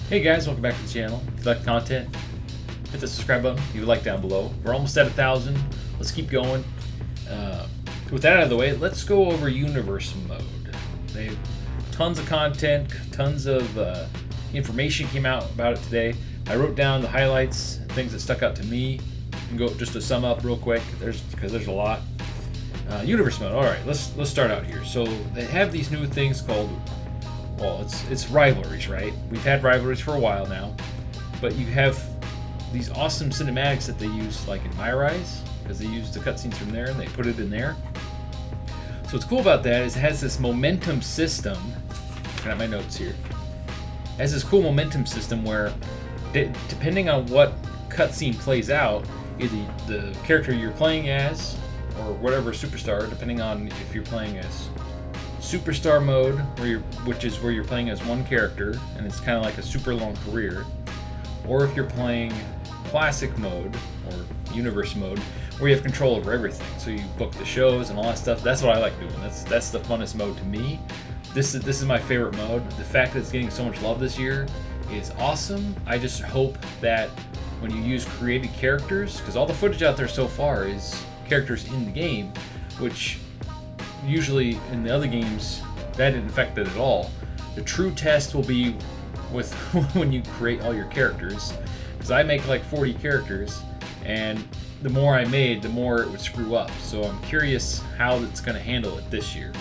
Hey guys, welcome back to the channel. If you like the content, hit the subscribe button, leave a like down below. We're almost at 1,000. Let's keep going. With that out of the way, let's go over universe mode. They have tons of content, tons of information came out about it today. I wrote down the highlights, things that stuck out to me, and go just to sum up real quick. Because there's a lot. Universe mode. All right, let's start out here. So they have these new things called, well, it's rivalries, right? We've had rivalries for a while now, but you have these awesome cinematics that they use, like in My Rise, because they use the cutscenes from there and they put it in there. So what's cool about that is it has this momentum system. I got my notes here. It has this cool momentum system where, depending on what cutscene plays out, either the character you're playing as or whatever superstar, depending on if you're playing as superstar mode, which is where you're playing as one character and it's kind of like a super long career, or if you're playing classic mode or universe mode, where you have control over everything. So you book the shows and all that stuff. That's what I like doing. That's the funnest mode to me. This is my favorite mode. The fact that it's getting so much love this year is awesome. I just hope that when you use created characters, because all the footage out there so far is characters in the game, which usually in the other games that didn't affect it at all. The true test will be with when you create all your characters, because I make like 40 characters, and the more I made, the more it would screw up. So I'm curious how it's going to handle it this year.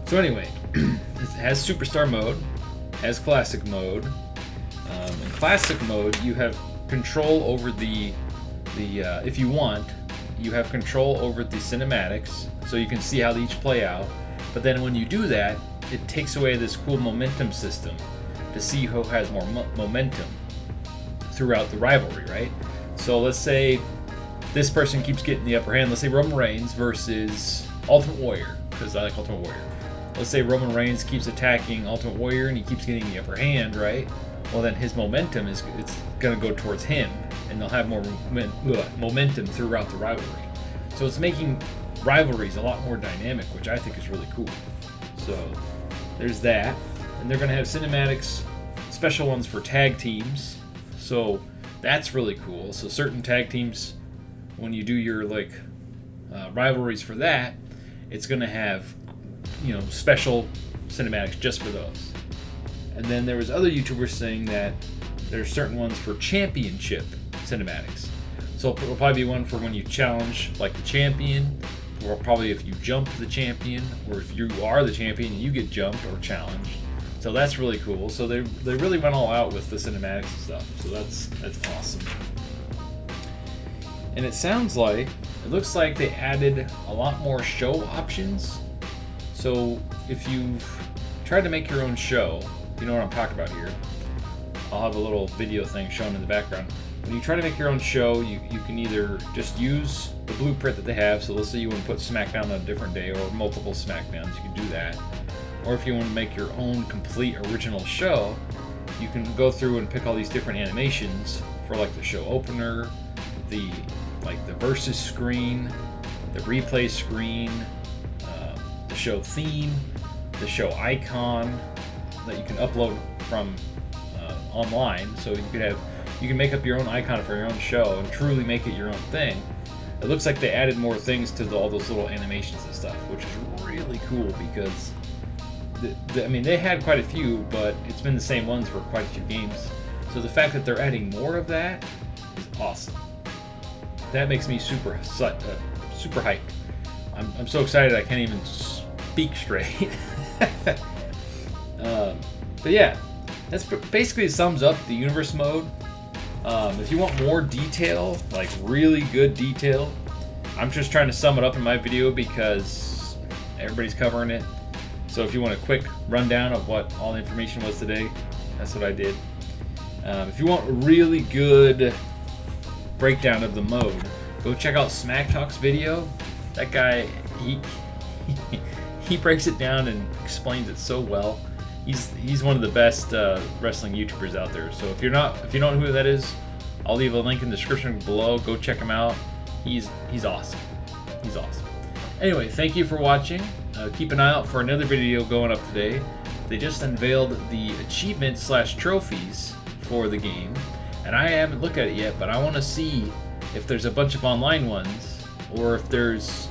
So anyway, it has superstar mode, has classic mode. In classic mode, you have control over the if you want, you have control over the cinematics, so you can see how they each play out. But then when you do that, it takes away this cool momentum system to see who has more momentum throughout the rivalry, right? So let's say this person keeps getting the upper hand. Let's say Roman Reigns versus Ultimate Warrior, because I like Ultimate Warrior. Let's say Roman Reigns keeps attacking Ultimate Warrior and he keeps getting the upper hand, right? Well, then his momentum it's going to go towards him, and they'll have more momentum throughout the rivalry. So it's making rivalries a lot more dynamic, which I think is really cool. So there's that. And they're going to have cinematics, special ones for tag teams. So that's really cool. So certain tag teams, when you do your rivalries for that, it's going to have, special cinematics just for those. And then there was other YouTubers saying that there's certain ones for championship cinematics. So it'll probably be one for when you challenge like the champion, or probably if you jump the champion, or if you are the champion and you get jumped or challenged. So that's really cool. So they really went all out with the cinematics and stuff. So that's awesome. And it looks like they added a lot more show options. So if you've tried to make your own show, you know what I'm talking about here. I'll have a little video thing shown in the background. When you try to make your own show, you can either just use the blueprint that they have. So let's say you want to put SmackDown on a different day, or multiple SmackDowns, you can do that. Or if you want to make your own complete original show, you can go through and pick all these different animations for like the show opener, the versus screen, the replay screen, the show theme, the show icon that you can upload from online. So you can make up your own icon for your own show and truly make it your own thing. It looks like they added more things to all those little animations and stuff, which is really cool, because they had quite a few, but it's been the same ones for quite a few games. So the fact that they're adding more of that is awesome. That makes me super hyped. I'm so excited I can't even speak straight. But yeah, that's basically sums up the universe mode. If you want more detail, like really good detail, I'm just trying to sum it up in my video because everybody's covering it. So if you want a quick rundown of what all the information was today, that's what I did. If you want a really good breakdown of the mode, go check out Smack Talk's video. That guy, he breaks it down and explains it so well. He's one of the best wrestling YouTubers out there. So if you don't know who that is, I'll leave a link in the description below. Go check him out. He's awesome. He's awesome. Anyway, thank you for watching. Keep an eye out for another video going up today. they just unveiled the achievements slash trophies for the game, and I haven't looked at it yet, but I want to see if there's a bunch of online ones, or if there's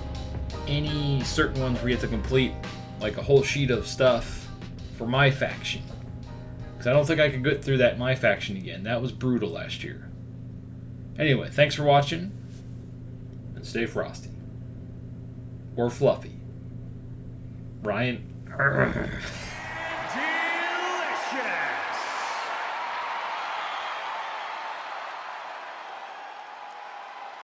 any certain ones where you have to complete like a whole sheet of stuff for my faction. Because I don't think I could get through that my faction again. That was brutal last year. Anyway, thanks for watching, and stay frosty. Or fluffy. Ryan.